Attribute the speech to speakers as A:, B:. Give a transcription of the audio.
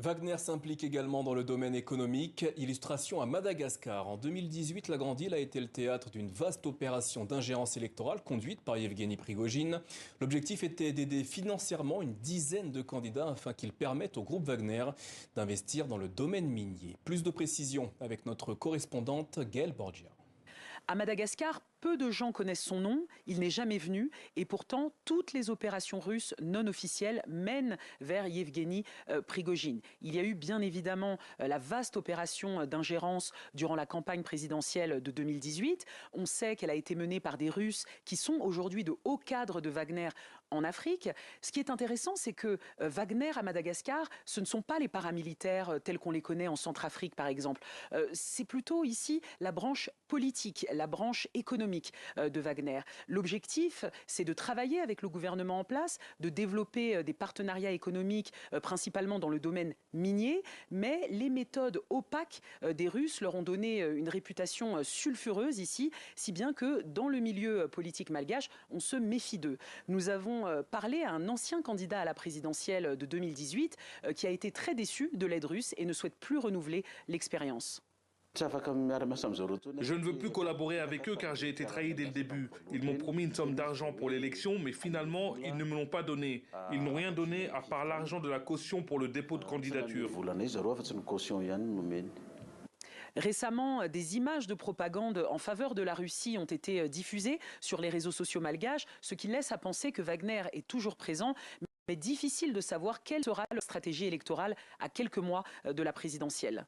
A: Wagner s'implique également dans le domaine économique. Illustration à Madagascar. En 2018, la Grande Île a été le théâtre d'une vaste opération d'ingérence électorale conduite par Yevgeny Prigojine. L'objectif était d'aider financièrement une dizaine de candidats afin qu'ils permettent au groupe Wagner d'investir dans le domaine minier. Plus de précisions avec notre correspondante Gaëlle Borgia.
B: À Madagascar, peu de gens connaissent son nom, il n'est jamais venu et pourtant toutes les opérations russes non officielles mènent vers Yevgeny Prigojine. Il y a eu bien évidemment la vaste opération d'ingérence durant la campagne présidentielle de 2018. On sait qu'elle a été menée par des Russes qui sont aujourd'hui de hauts cadres de Wagner en Afrique. Ce qui est intéressant, c'est que Wagner à Madagascar, ce ne sont pas les paramilitaires tels qu'on les connaît en Centrafrique par exemple. C'est plutôt ici la branche politique, la branche économique de Wagner. L'objectif, c'est de travailler avec le gouvernement en place, de développer des partenariats économiques, principalement dans le domaine minier, mais les méthodes opaques des Russes leur ont donné une réputation sulfureuse ici, si bien que dans le milieu politique malgache, on se méfie d'eux. Nous avons parlé à un ancien candidat à la présidentielle de 2018 qui a été très déçu de l'aide russe et ne souhaite plus renouveler l'expérience.
C: Je ne veux plus collaborer avec eux car j'ai été trahi dès le début. Ils m'ont promis une somme d'argent pour l'élection, mais finalement, ils ne me l'ont pas donné. Ils n'ont rien donné à part l'argent de la caution pour le dépôt de candidature.
B: Récemment, des images de propagande en faveur de la Russie ont été diffusées sur les réseaux sociaux malgaches, ce qui laisse à penser que Wagner est toujours présent. Mais difficile de savoir quelle sera leur stratégie électorale à quelques mois de la présidentielle.